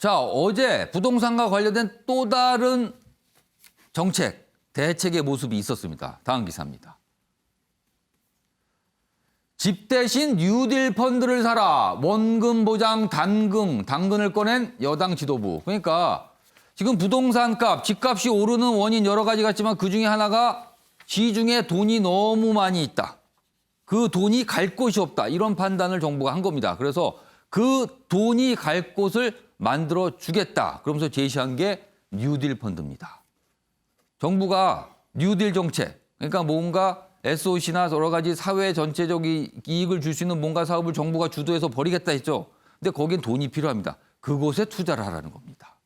자, 어제 부동산과 관련된 또 다른 정책, 대책의 모습이 있었습니다. 다음 기사입니다. 집 대신 뉴딜 펀드를 사라. 원금 보장 당근을 꺼낸 여당 지도부. 그러니까 지금 부동산값, 집값이 오르는 원인 여러 가지가 있지만 그중에 하나가 시중에 돈이 너무 많이 있다. 그 돈이 갈 곳이 없다. 이런 판단을 정부가 한 겁니다. 그래서 그 돈이 갈 곳을 만들어 주겠다. 그러면서 제시한 게 뉴딜 펀드입니다. 정부가 뉴딜 정책, 그러니까 뭔가 SOC나 여러 가지 사회 전체적인 이익을 줄 수 있는 뭔가 사업을 정부가 주도해서 벌이겠다 했죠. 근데 거긴 돈이 필요합니다. 그곳에 투자를 하라는 겁니다.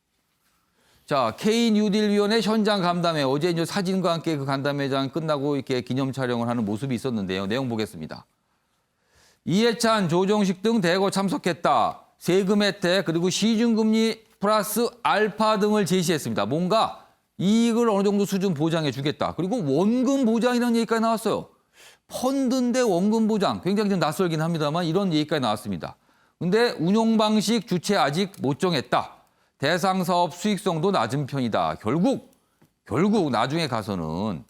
자, K뉴딜위원회 현장 간담회, 어제 이제 사진과 함께 그 간담회장 끝나고 이렇게 기념 촬영을 하는 모습이 있었는데요. 내용 보겠습니다. 이해찬, 조정식 등 대거 참석했다. 세금 혜택 그리고 시중금리 플러스 알파 등을 제시했습니다. 뭔가 이익을 어느 정도 수준 보장해 주겠다. 그리고 원금 보장이라는 얘기까지 나왔어요. 펀드인데 원금 보장. 굉장히 좀 낯설긴 합니다만 이런 얘기까지 나왔습니다. 근데 운용 방식 주체 아직 못 정했다. 대상 사업 수익성도 낮은 편이다. 결국 나중에 가서는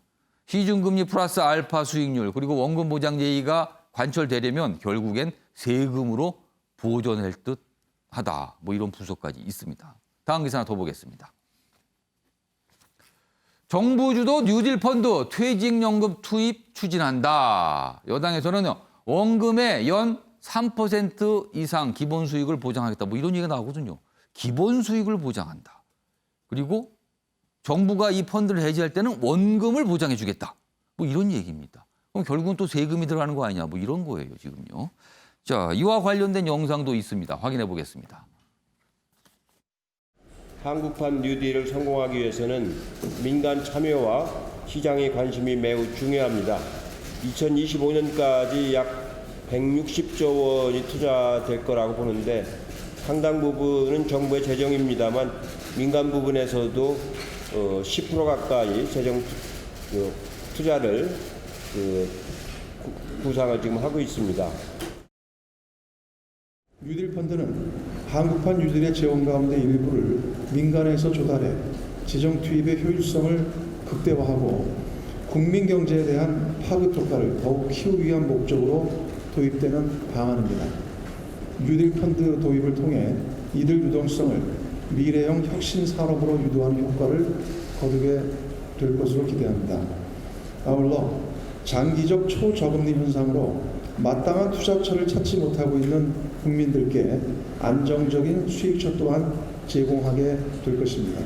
시중금리 플러스 알파 수익률 그리고 원금 보장 예의가 관철되려면 결국엔 세금으로 보존할 듯하다. 뭐 이런 분석까지 있습니다. 다음 기사 하나 더 보겠습니다. 정부 주도 뉴딜 펀드 퇴직연금 투입 추진한다. 여당에서는 원금의 연 3% 이상 기본 수익을 보장하겠다. 뭐 이런 얘기가 나오거든요. 기본 수익을 보장한다. 그리고 정부가 이 펀드를 해지할 때는 원금을 보장해 주겠다. 뭐 이런 얘기입니다. 그럼 결국은 또 세금이 들어가는 거 아니냐. 뭐 이런 거예요, 지금요. 자, 이와 관련된 영상도 있습니다. 확인해 보겠습니다. 한국판 뉴딜을 성공하기 위해서는 민간 참여와 시장의 관심이 매우 중요합니다. 2025년까지 약 160조 원이 투자될 거라고 보는데 상당 부분은 정부의 재정입니다만 민간 부분에서도 10% 가까이 재정 투자를 구상을 지금 하고 있습니다. 뉴딜 펀드는 한국판 뉴딜의 재원 가운데 일부를 민간에서 조달해 재정 투입의 효율성을 극대화하고 국민 경제에 대한 파급 효과를 더욱 키우기 위한 목적으로 도입되는 방안입니다. 뉴딜 펀드 도입을 통해 이들 유동성을 미래형 혁신 산업으로 유도하는 효과를 거두게 될 것으로 기대합니다. 아울러 장기적 초저금리 현상으로 마땅한 투자처를 찾지 못하고 있는 국민들께 안정적인 수익처 또한 제공하게 될 것입니다.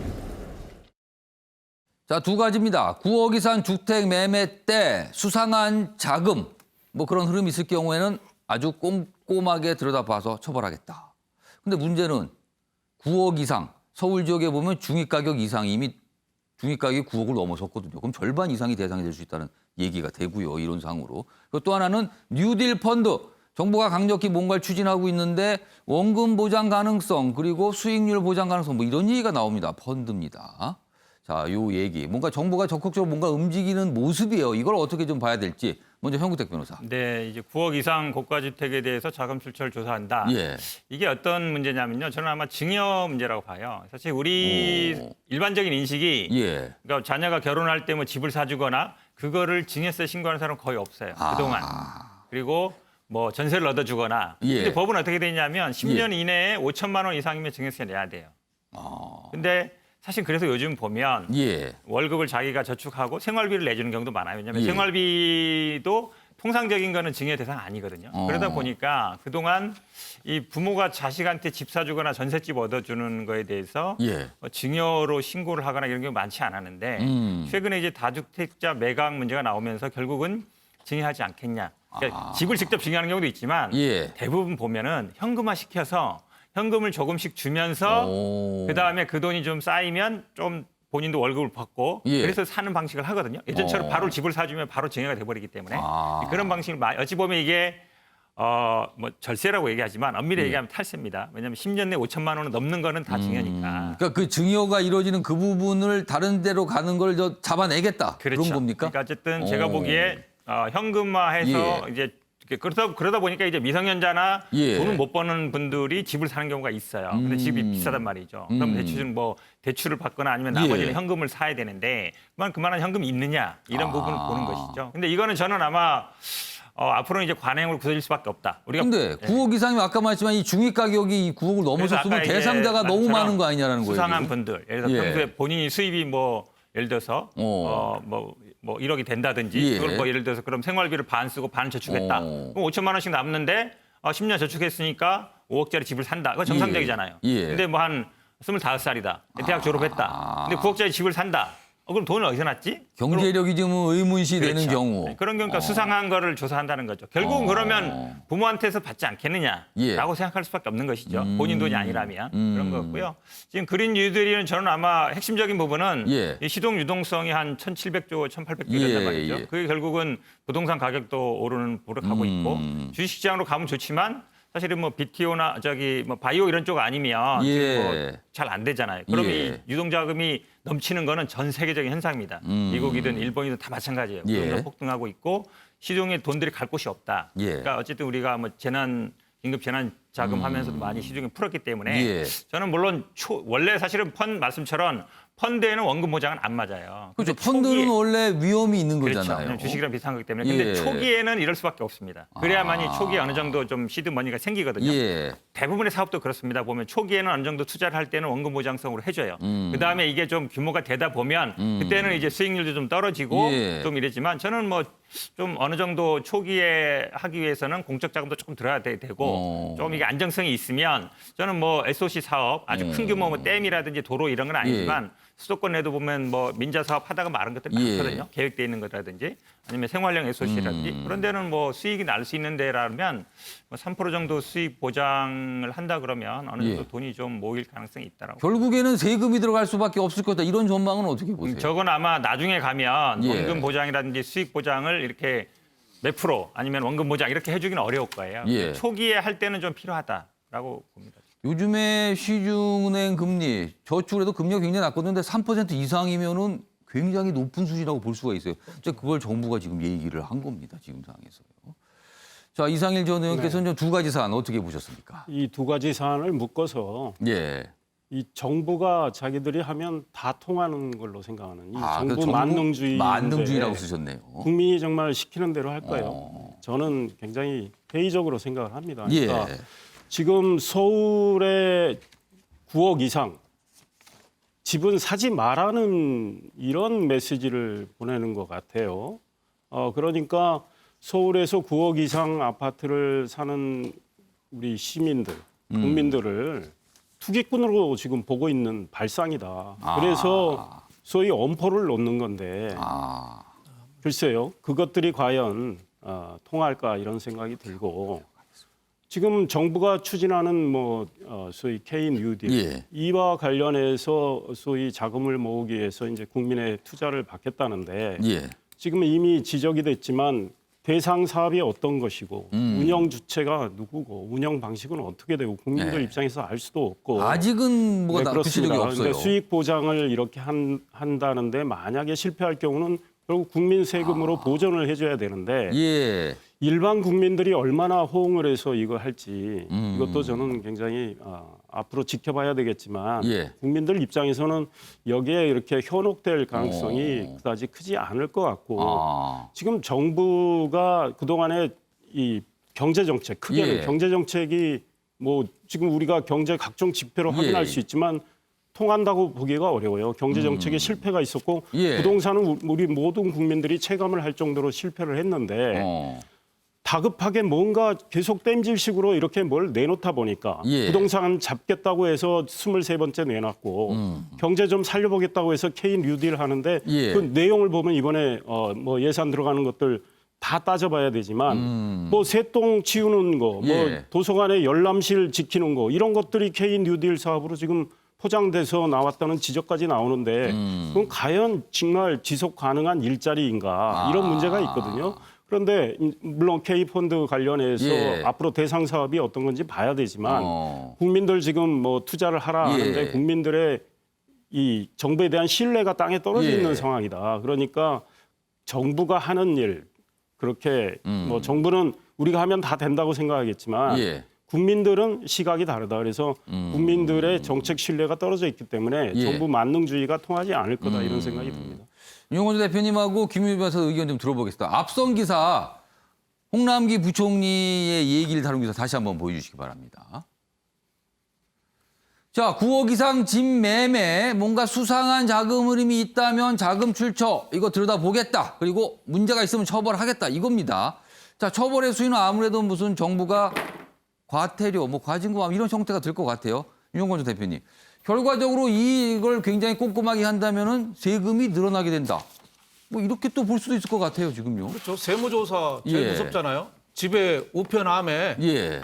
자, 두 가지입니다. 9억 이상 주택 매매 때 수상한 자금, 뭐 그런 흐름이 있을 경우에는 아주 꼼꼼하게 들여다봐서 처벌하겠다. 근데 문제는 9억 이상, 서울 지역에 보면 중위가격 이상이 이미 중위가격이 9억을 넘어섰거든요. 그럼 절반 이상이 대상이 될 수 있다는 얘기가 되고요. 이런 상으로. 또 하나는 뉴딜 펀드. 정부가 강력히 뭔가를 추진하고 있는데 원금 보장 가능성 그리고 수익률 보장 가능성 뭐 이런 얘기가 나옵니다. 펀드입니다. 자, 요 얘기. 뭔가 정부가 적극적으로 뭔가 움직이는 모습이에요. 이걸 어떻게 좀 봐야 될지. 먼저 현구택 변호사. 네, 이제 9억 이상 고가주택에 대해서 자금 출처를 조사한다. 예. 이게 어떤 문제냐면요. 저는 아마 증여 문제라고 봐요. 사실 우리 일반적인 인식이 예. 그러니까 자녀가 결혼할 때 뭐 집을 사주거나 그거를 증여세 신고하는 사람은 거의 없어요. 그동안. 그리고 뭐 전세를 얻어주거나. 예. 근데 법은 어떻게 되냐면 10년 이내에 5천만 원 이상이면 증여세 내야 돼요. 근데 사실 그래서 요즘 보면 예. 월급을 자기가 저축하고 생활비를 내주는 경우도 많아요. 왜냐하면 예. 생활비도 통상적인 거는 증여 대상 아니거든요. 그러다 보니까 그동안 이 부모가 자식한테 집 사주거나 전셋집 얻어주는 거에 대해서 예. 증여로 신고를 하거나 이런 게 많지 않았는데 최근에 이제 다주택자 매각 문제가 나오면서 결국은 증여하지 않겠냐. 그러니까 집을 직접 증여하는 경우도 있지만 예. 대부분 보면은 현금화 시켜서 현금을 조금씩 주면서 그다음에 그 돈이 좀 쌓이면 좀 본인도 월급을 받고 예. 그래서 사는 방식을 하거든요. 예전처럼 바로 집을 사주면 바로 증여가 돼버리기 때문에 그런 방식을 어찌 보면 이게 뭐 절세라고 얘기하지만 엄밀히 얘기하면 탈세입니다. 왜냐하면 10년 내 5천만 원은 넘는 거는 다 증여니까. 그러니까 그 증여가 이루어지는 그 부분을 다른 데로 가는 걸 잡아내겠다. 그렇죠. 그런 겁니까? 그러니까 어쨌든 제가 보기에 현금화해서 예. 이제 그러다 보니까 이제 미성년자나 예. 돈을 못 버는 분들이 집을 사는 경우가 있어요. 근데 집이 비싸단 말이죠. 그럼 대출을 받거나 아니면 나머지는 예. 현금을 사야 되는데 그만한 현금이 있느냐 이런 부분을 보는 것이죠. 근데 이거는 저는 아마 앞으로는 이제 관행으로 굳어질 수밖에 없다. 우리가 근데 9억 이상이면 아까 말했지만 이 중위 가격이 이 9억을 넘어섰으면 그래서 아까 대상자가 이제 너무 말처럼 많은 거 아니냐라는 거예요. 수상한 지금. 분들, 예를 들어 예. 평소에 본인이 수입이 뭐 예를 들어서 뭐 1억이 된다든지 예. 그걸 뭐 예를 들어서 그럼 생활비를 반 쓰고 반 저축했다. 그럼 5천만 원씩 남는데 10년 저축했으니까 5억짜리 집을 산다. 그건 정상적이잖아요. 예. 근데 뭐 한 25살이다. 대학 졸업했다. 근데 9억짜리 집을 산다. 그럼 돈을 어디서 났지? 경제력이 지금 의문시 되는 그렇죠. 경우. 네, 그런 경우가 수상한 거를 조사한다는 거죠. 결국은 그러면 부모한테서 받지 않겠느냐라고 예. 생각할 수밖에 없는 것이죠. 본인 돈이 아니라면 그런 거고요. 지금 그린 뉴딜은 저는 아마 핵심적인 부분은 예. 이 시동 유동성이 한 1,700조, 1,800조 예, 된단 말이죠. 예. 그게 결국은 부동산 가격도 오르는 보력하고 있고 주식시장으로 가면 좋지만 사실은 뭐 BTO나 뭐 바이오 이런 쪽 아니면 예. 잘 안 되잖아요. 그러면 예. 이 유동자금이 넘치는 거는 전 세계적인 현상입니다. 미국이든 일본이든 다 마찬가지예요. 예. 부동산 폭등하고 있고 시중에 돈들이 갈 곳이 없다. 예. 그러니까 어쨌든 우리가 뭐 긴급 재난 자금 하면서도 많이 시중에 풀었기 때문에 예. 저는 물론 원래 사실은 말씀처럼 펀드에는 원금 보장은 안 맞아요. 그렇죠. 근데 펀드는 원래 위험이 있는 그렇죠. 거잖아요. 왜냐면 주식이랑 비슷한 거기 때문에. 근데 예. 초기에는 이럴 수밖에 없습니다. 그래야만이 초기에 어느 정도 좀 시드머니가 생기거든요. 예. 대부분의 사업도 그렇습니다. 보면 초기에는 어느 정도 투자를 할 때는 원금 보장성으로 해줘요. 그다음에 이게 좀 규모가 되다 보면 그때는 이제 수익률도 좀 떨어지고 예. 좀 이랬지만 저는 뭐 좀 어느 정도 초기에 하기 위해서는 공적 자금도 조금 들어야 되고 좀 이게 안정성이 있으면 저는 뭐 SOC 사업 아주 큰 규모 뭐 댐이라든지 도로 이런 건 아니지만 수도권 내도 보면 뭐 민자 사업 하다가 마른 것들이 예. 많거든요. 계획돼 있는 거라든지 아니면 생활형 SOC라든지 그런 데는 뭐 수익이 날 수 있는 데라면 뭐 3% 정도 수익 보장을 한다 그러면 어느 정도 예. 돈이 좀 모일 가능성이 있다라고. 결국에는 세금이 들어갈 수밖에 없을 거다. 이런 전망은 어떻게 보세요? 저건 아마 나중에 가면 예. 원금 보장이라든지 수익 보장을 이렇게 몇 프로 아니면 원금 보장 이렇게 해주기는 어려울 거예요. 예. 초기에 할 때는 좀 필요하다라고 봅니다. 요즘에 시중은행 금리, 저축을 해도 금리가 굉장히 낮거든요. 근데 3% 이상이면은 굉장히 높은 수준이라고 볼 수가 있어요. 그걸 정부가 지금 얘기를 한 겁니다. 지금 상황에서요. 자, 이상일 전 의원께서는 두 가지 사안 어떻게 보셨습니까? 이 두 가지 사안을 묶어서 예. 이 정부가 자기들이 하면 다 통하는 걸로 생각하는 이 그 정부 만능주의 만능주의라고 쓰셨네요. 국민이 정말 시키는 대로 할 거예요. 저는 굉장히 회의적으로 생각을 합니다. 그러니까 예. 지금 서울에 9억 이상 집은 사지 말라는 이런 메시지를 보내는 것 같아요. 그러니까 서울에서 9억 이상 아파트를 사는 우리 시민들, 국민들을 투기꾼으로 지금 보고 있는 발상이다. 그래서 소위 엄포를 놓는 건데 글쎄요. 그것들이 과연 통할까 이런 생각이 들고 지금 정부가 추진하는 뭐 소위 K 뉴딜 예. 이와 관련해서 소위 자금을 모으기 위해서 이제 국민의 투자를 받겠다는데 예. 지금 이미 지적이 됐지만 대상 사업이 어떤 것이고 운영 주체가 누구고 운영 방식은 어떻게 되고 국민들 네. 입장에서 알 수도 없고 아직은 뭐가 구체적이 그렇습니다. 없어요. 그러니까 수익 보장을 이렇게 한다는데 만약에 실패할 경우는 결국 국민 세금으로 보전을 해줘야 되는데 예. 일반 국민들이 얼마나 호응을 해서 이거 할지 이것도 저는 굉장히 앞으로 지켜봐야 되겠지만 예. 국민들 입장에서는 여기에 이렇게 현혹될 가능성이 그다지 크지 않을 것 같고 지금 정부가 그동안에 이 경제 정책 크게는 예. 경제 정책이 뭐 지금 우리가 경제 각종 지표로 확인할 예. 수 있지만 통한다고 보기가 어려워요. 경제 정책에 실패가 있었고 예. 부동산은 우리 모든 국민들이 체감을 할 정도로 실패를 했는데 다급하게 뭔가 계속 땜질식으로 이렇게 뭘 내놓다 보니까 예. 부동산 잡겠다고 해서 23번째 내놨고 경제 좀 살려보겠다고 해서 K 뉴딜 하는데 예. 그 내용을 보면 이번에 뭐 예산 들어가는 것들 다 따져봐야 되지만 뭐 새똥 치우는 거, 뭐 예. 도서관에 열람실 지키는 거 이런 것들이 K 뉴딜 사업으로 지금 포장돼서 나왔다는 지적까지 나오는데 그럼 과연 정말 지속 가능한 일자리인가 이런 문제가 있거든요. 그런데 물론 K펀드 관련해서 예. 앞으로 대상 사업이 어떤 건지 봐야 되지만 국민들 지금 뭐 투자를 하라 하는데 예. 국민들의 이 정부에 대한 신뢰가 땅에 떨어져 예. 있는 상황이다. 그러니까 정부가 하는 일 그렇게 뭐 정부는 우리가 하면 다 된다고 생각하겠지만 예. 국민들은 시각이 다르다. 그래서 국민들의 정책 신뢰가 떨어져 있기 때문에 예. 정부 만능주의가 통하지 않을 거다 이런 생각이 듭니다. 윤영호 대표님하고 김유미 변호사 의견 좀 들어보겠습니다. 앞선 기사 홍남기 부총리의 얘기를 다룬 기사 다시 한번 보여주시기 바랍니다. 자, 9억 이상 집 매매, 뭔가 수상한 자금 흐름이 있다면 자금 출처 이거 들여다보겠다. 그리고 문제가 있으면 처벌하겠다. 이겁니다. 자, 처벌의 수위는 아무래도 무슨 정부가 과태료, 뭐 과징금 이런 형태가 될 것 같아요. 윤영건 전 대표님. 결과적으로 이걸 굉장히 꼼꼼하게 한다면은 세금이 늘어나게 된다. 뭐 이렇게 또 볼 수도 있을 것 같아요, 지금요. 그렇죠. 세무조사 제일 예. 무섭잖아요. 집에 우편함에 예.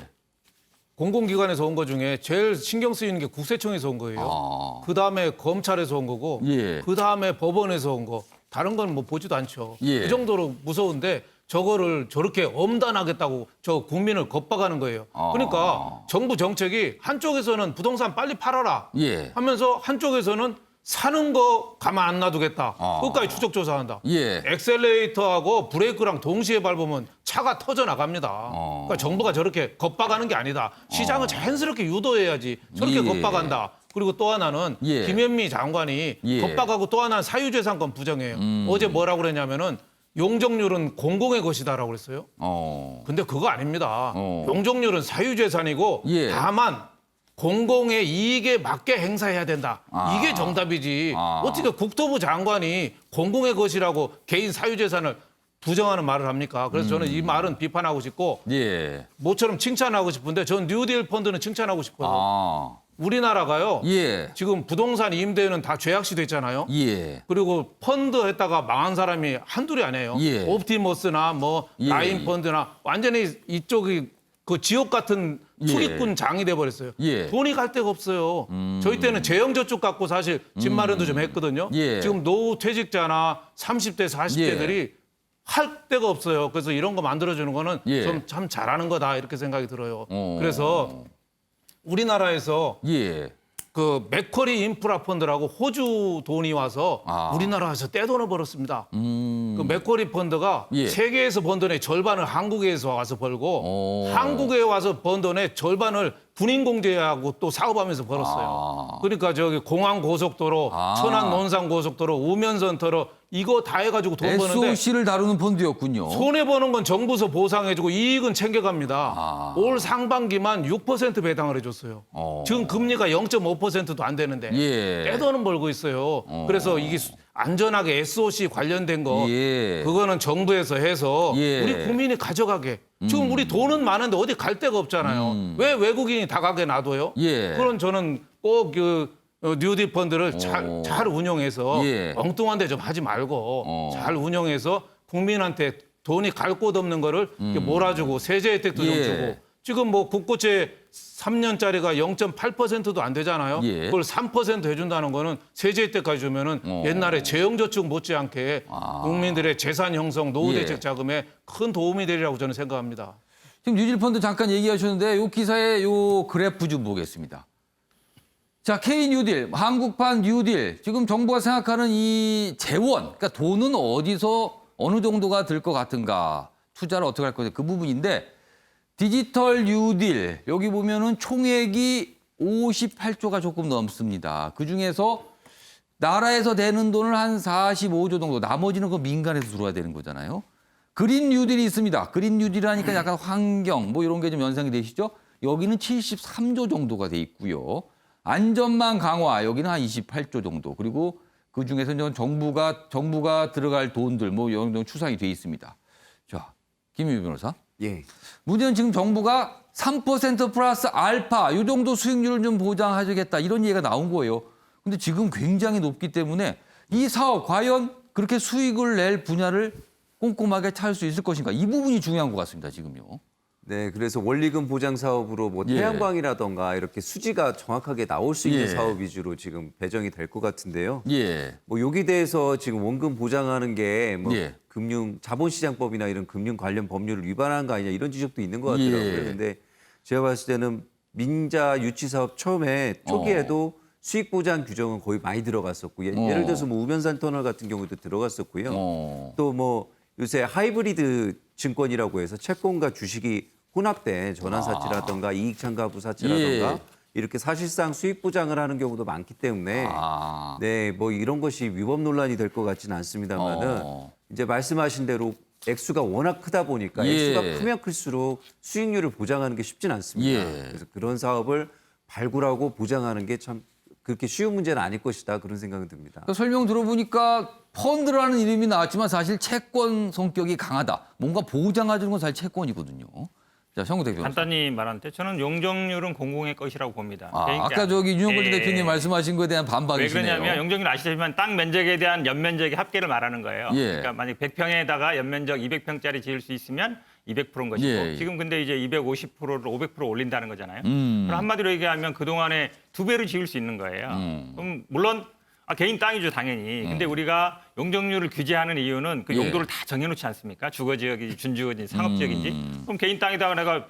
공공기관에서 온 거 중에 제일 신경 쓰이는 게 국세청에서 온 거예요. 그다음에 검찰에서 온 거고 예. 그다음에 법원에서 온 거. 다른 건 뭐 보지도 않죠. 예. 그 정도로 무서운데 저거를 저렇게 엄단하겠다고 저 국민을 겁박하는 거예요. 그러니까 정부 정책이 한쪽에서는 부동산 빨리 팔아라 예. 하면서 한쪽에서는 사는 거 가만 안 놔두겠다. 끝까지 추적 조사한다. 예. 엑셀레이터하고 브레이크랑 동시에 밟으면 차가 터져 나갑니다. 그러니까 정부가 저렇게 겁박하는 게 아니다. 시장을 자연스럽게 유도해야지 저렇게 예. 겁박한다. 그리고 또 하나는 예. 김현미 장관이 예. 겁박하고 또 하나는 사유재산권 부정해요. 어제 뭐라고 그랬냐면은 용적률은 공공의 것이다라고 그랬어요. 근데 그거 아닙니다. 용적률은 사유재산이고 예. 다만 공공의 이익에 맞게 행사해야 된다. 이게 정답이지. 어떻게 국토부 장관이 공공의 것이라고 개인 사유재산을 부정하는 말을 합니까? 그래서 저는 이 말은 비판하고 싶고 예. 모처럼 칭찬하고 싶은데 전 뉴딜 펀드는 칭찬하고 싶어요. 우리나라가요. 예. 지금 부동산 임대는 다 죄악시 됐잖아요. 예. 그리고 펀드 했다가 망한 사람이 한둘이 아니에요. 예. 옵티머스나 뭐 예. 라인 펀드나 완전히 이쪽이 그 지옥 같은 투기꾼 장이 돼버렸어요. 예. 돈이 갈 데가 없어요. 저희 때는 재형저축 갖고 사실 집 마련도 좀 했거든요. 예. 지금 노후 퇴직자나 30대, 40대들이 할 데가 없어요. 그래서 이런 거 만들어주는 거는 예. 좀 참 잘하는 거다 이렇게 생각이 들어요. 그래서 우리나라에서 예. 그 맥쿼리 인프라 펀드라고 호주 돈이 와서 우리나라에서 떼돈을 벌었습니다. 그 맥쿼리 펀드가 예. 세계에서 번 돈의 절반을 한국에서 와서 벌고 한국에 와서 번 돈의 절반을 군인공제하고 또 사업하면서 벌었어요. 그러니까 저기 공항고속도로, 천안 논산고속도로, 우면선터로 이거 다 해가지고 돈 버는데 SOC를 다루는 펀드였군요. 손해보는 건 정부에서 보상해주고 이익은 챙겨갑니다. 올 상반기만 6% 배당을 해줬어요. 지금 금리가 0.5%도 안 되는데 예. 떼돈은 벌고 있어요. 그래서 이게 안전하게 SOC 관련된 거 예. 그거는 정부에서 해서 예. 우리 국민이 가져가게. 지금 우리 돈은 많은데 어디 갈 데가 없잖아요. 왜 외국인이 다 가게 놔둬요? 예. 그런 저는 꼭 그 뉴딜 펀드를 잘 운영해서 예. 엉뚱한 데 좀 하지 말고 잘 운영해서 국민한테 돈이 갈 곳 없는 거를 이렇게 몰아주고 세제 혜택도 예. 좀 주고 지금 뭐 국고채 3년짜리가 0.8%도 안 되잖아요. 예. 그걸 3% 해준다는 거는 세제 혜택까지 주면은 옛날에 재형저축 못지않게 국민들의 재산 형성, 노후 예. 대책 자금에 큰 도움이 되리라고 저는 생각합니다. 지금 뉴딜 펀드 잠깐 얘기하셨는데 요 기사의 요 그래프 좀 보겠습니다. 자, K 뉴딜, 한국판 뉴딜. 지금 정부가 생각하는 이 재원, 그러니까 돈은 어디서 어느 정도가 들 것 같은가, 투자를 어떻게 할 거냐 그 부분인데 디지털 뉴딜 여기 보면은 총액이 58조가 조금 넘습니다. 그 중에서 나라에서 되는 돈을 한 45조 정도, 나머지는 그 민간에서 들어와야 되는 거잖아요. 그린 뉴딜이 있습니다. 그린 뉴딜 하니까 약간 환경 뭐 이런 게 좀 연상이 되시죠? 여기는 73조 정도가 돼 있고요. 안전망 강화 여기는 한 28조 정도. 그리고 그 중에서 이제 정부가 들어갈 돈들 뭐 이런 정도 추상이 돼 있습니다. 자, 김유미 변호사. 예. 문제는 지금 정부가 3% 플러스 알파 이 정도 수익률을 좀 보장하겠다 이런 얘기가 나온 거예요. 근데 지금 굉장히 높기 때문에 이 사업 과연 그렇게 수익을 낼 분야를 꼼꼼하게 찾을 수 있을 것인가 이 부분이 중요한 것 같습니다. 지금요. 네, 그래서 원리금 보장 사업으로 뭐 예. 태양광이라던가 이렇게 수지가 정확하게 나올 수 있는 예. 사업 위주로 지금 배정이 될 것 같은데요. 예. 뭐 여기 대해서 지금 원금 보장하는 게 뭐 예. 자본시장법이나 이런 금융 관련 법률을 위반한 거 아니냐 이런 지적도 있는 것 같더라고요. 예. 그런데 제가 봤을 때는 민자 유치 사업 처음에 초기에도 수익 보장 규정은 거의 많이 들어갔었고 예를 들어서 뭐 우면산 터널 같은 경우도 들어갔었고요. 또 뭐 요새 하이브리드 증권이라고 해서 채권과 주식이 혼합된 전환사채라든가 이익참가부사채라든가 예. 이렇게 사실상 수익 보장을 하는 경우도 많기 때문에 네, 뭐 이런 것이 위법 논란이 될 것 같지는 않습니다만은 이제 말씀하신 대로 액수가 워낙 크다 보니까 예. 액수가 크면 클수록 수익률을 보장하는 게 쉽진 않습니다. 예. 그래서 그런 사업을 발굴하고 보장하는 게 참 그렇게 쉬운 문제는 아닐 것이다 그런 생각이 듭니다. 그러니까 설명 들어보니까 펀드라는 이름이 나왔지만 사실 채권 성격이 강하다. 뭔가 보장해주는 건 사실 채권이거든요. 자, 성구대 변호사. 간단히 말하는데 저는 용적률은 공공의 것이라고 봅니다. 개인이 아까 저기 윤영걸 예. 대표님 말씀하신 거에 대한 왜 반박이시네요. 그러냐면 용적률 아시다시피 땅 면적에 대한 연면적의 합계를 말하는 거예요. 예. 그러니까 만약 100평에다가 연면적 200평짜리 지을 수 있으면 200%인 것이고 예. 지금 근데 이제 250%를 500% 올린다는 거잖아요. 그럼 한마디로 얘기하면 그동안에 2배로 지을 수 있는 거예요. 그럼 물론 개인 땅이죠, 당연히. 근데 우리가 용적률을 규제하는 이유는 그 예. 용도를 다 정해놓지 않습니까? 주거지역인지 준주거지인지 상업지역인지. 그럼 개인 땅에다가 내가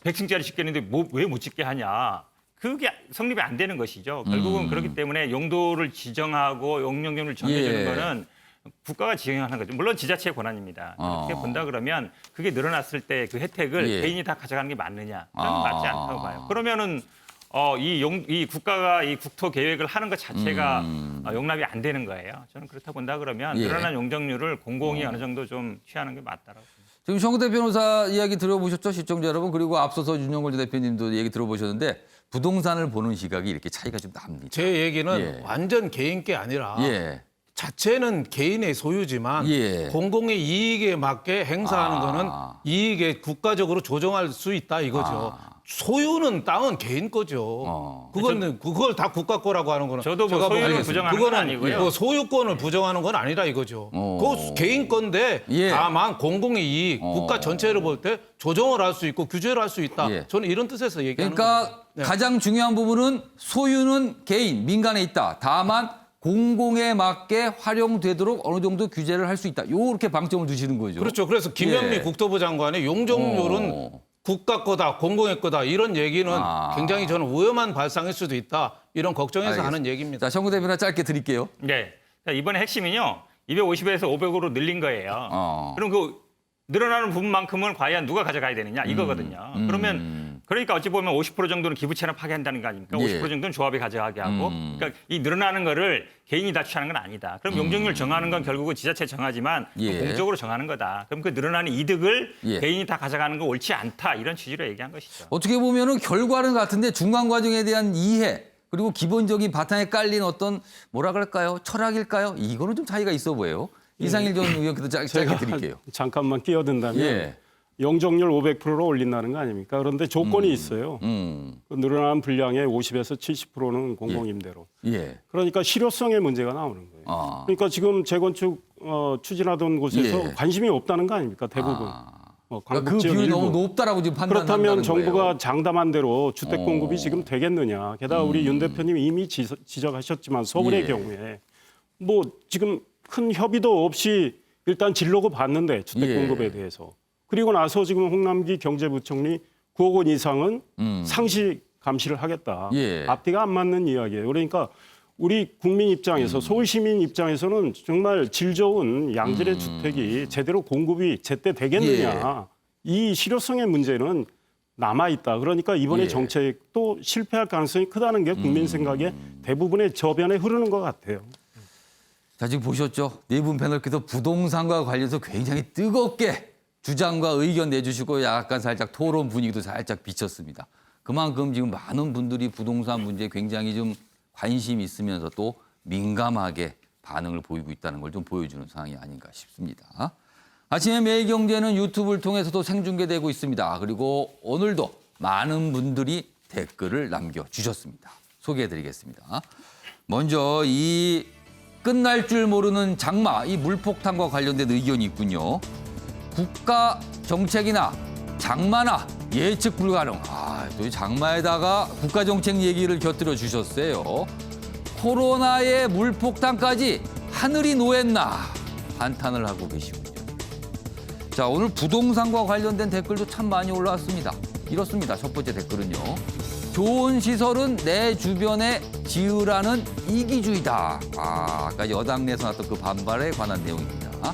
100층짜리 짓겠는데 왜 못 짓게 하냐. 그게 성립이 안 되는 것이죠. 결국은 그렇기 때문에 용도를 지정하고 용적률을 정해주는 예. 거는 국가가 지정하는 거죠. 물론 지자체의 권한입니다. 그렇게 본다 그러면 그게 늘어났을 때 그 혜택을 예. 개인이 다 가져가는 게 맞느냐? 저는 맞지 않다고 봐요. 그러면은 이 국가가 이 국토 계획을 하는 것 자체가 용납이 안 되는 거예요. 저는 그렇다 본다 그러면 예. 늘어난 용적률을 공공이 어느 정도 좀 취하는 게 맞다라고 봅니다. 지금 성구대 변호사 이야기 들어보셨죠, 시청자 여러분. 그리고 앞서서 윤영걸 대표님도 얘기 들어보셨는데 부동산을 보는 시각이 이렇게 차이가 좀 납니다. 제 얘기는 예. 완전 개인 게 아니라 예. 자체는 개인의 소유지만 예. 공공의 이익에 맞게 행사하는 거는 이익에 국가적으로 조정할 수 있다 이거죠. 소유는 땅은 개인 거죠. 그걸 다 국가 거라고 하는 거는 저도 뭐 제가 소유를 보기에는 부정하는 건 그거는 아니고요. 그 소유권을 부정하는 건 아니라 이거죠. 그거 개인 건데 예. 다만 공공의 이익, 국가 전체를 볼 때 조정을 할 수 있고 규제를 할 수 있다. 예. 저는 이런 뜻에서 얘기하는 그러니까 겁니다. 네. 가장 중요한 부분은 소유는 개인, 민간에 있다. 다만 공공에 맞게 활용되도록 어느 정도 규제를 할 수 있다. 요렇게 방점을 두시는 거죠. 그렇죠. 그래서 김영미 예. 국토부 장관의 용적률은 국가 거다, 공공의 거다 이런 얘기는 굉장히 저는 위험한 발상일 수도 있다. 이런 걱정해서 하는 얘기입니다. 자, 성구 대표나 짧게 드릴게요. 네. 자, 이번에 핵심은요. 250에서 500으로 늘린 거예요. 그럼 그 늘어나는 부분만큼은 과연 누가 가져가야 되느냐 이거거든요. 그러니까 어찌 보면 50% 정도는 기부 체납하게 한다는 거 아닙니까? 예. 50% 정도는 조합이 가져가게 하고. 그러니까 이 늘어나는 거를 개인이 다 취하는 건 아니다. 그럼 용적률 정하는 건 결국은 지자체 정하지만 예. 공적으로 정하는 거다. 그럼 그 늘어나는 이득을 예. 개인이 다 가져가는 거 옳지 않다. 이런 취지로 얘기한 것이죠. 어떻게 보면은 결과는 같은데 중간 과정에 대한 이해 그리고 기본적인 바탕에 깔린 어떤 뭐라 그럴까요? 철학일까요? 이거는 좀 차이가 있어 보여요. 이상일 전 의원께도 짧게 드릴게요. 잠깐만 끼어든다면 예. 용적률 500%로 올린다는 거 아닙니까? 그런데 조건이 있어요. 그 늘어난 분량의 50에서 70%는 공공임대로. 예. 그러니까 실효성의 문제가 나오는 거예요. 그러니까 지금 재건축 추진하던 곳에서 예. 관심이 없다는 거 아닙니까? 대부분. 그러니까 그 광복지역 비율이 일부. 너무 높다라고 지금 판단한다는 그렇다면 거예요. 정부가 장담한 대로 주택 공급이 지금 되겠느냐. 게다가 우리 윤 대표님이 이미 지적하셨지만 서울의 예. 경우에 뭐 지금 큰 협의도 없이 일단 질러고 봤는데 주택 예. 공급에 대해서. 그리고 나서 지금 홍남기 경제부총리 9억 원 이상은 상시 감시를 하겠다. 예. 앞뒤가 안 맞는 이야기예요. 그러니까 우리 국민 입장에서 서울 시민 입장에서는 정말 질 좋은 양질의 주택이 제대로 공급이 제때 되겠느냐. 이 실효성의 문제는 남아있다. 그러니까 이번에 예. 정책도 실패할 가능성이 크다는 게 국민 생각에 대부분의 저변에 흐르는 것 같아요. 자, 지금 보셨죠? 네 분 패널께서 부동산과 관련해서 굉장히 뜨겁게 주장과 의견 내주시고 약간 살짝 토론 분위기도 살짝 비쳤습니다. 그만큼 지금 많은 분들이 부동산 문제에 굉장히 좀 관심이 있으면서 또 민감하게 반응을 보이고 있다는 걸 좀 보여주는 상황이 아닌가 싶습니다. 아침에 매일경제는 유튜브를 통해서도 생중계되고 있습니다. 그리고 오늘도 많은 분들이 댓글을 남겨주셨습니다. 소개해드리겠습니다. 먼저 이 끝날 줄 모르는 장마, 이 물폭탄과 관련된 의견이 있군요. 국가 정책이나 장마나 예측 불가능. 또 이 장마에다가 국가 정책 얘기를 곁들여 주셨어요. 코로나의 물폭탄까지 하늘이 노했나 한탄을 하고 계시군요. 자, 오늘 부동산과 관련된 댓글도 참 많이 올라왔습니다. 이렇습니다. 첫 번째 댓글은요. 좋은 시설은 내 주변에 지으라는 이기주의다. 아까 여당 내에서 나왔던 그 반발에 관한 내용입니다.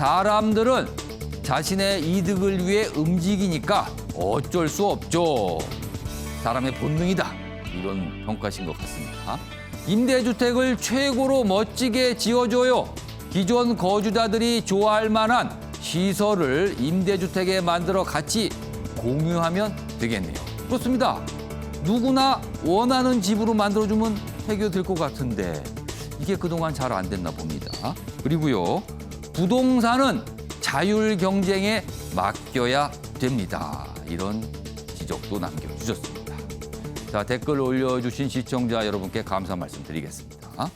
사람들은 자신의 이득을 위해 움직이니까 어쩔 수 없죠. 사람의 본능이다. 이런 평가신 것 같습니다. 임대주택을 최고로 멋지게 지어줘요. 기존 거주자들이 좋아할 만한 시설을 임대주택에 만들어 같이 공유하면 되겠네요. 그렇습니다. 누구나 원하는 집으로 만들어주면 해결될 것 같은데 이게 그동안 잘 안 됐나 봅니다. 그리고요, 부동산은 자율 경쟁에 맡겨야 됩니다. 이런 지적도 남겨주셨습니다. 자, 댓글 올려주신 시청자 여러분께 감사 말씀드리겠습니다.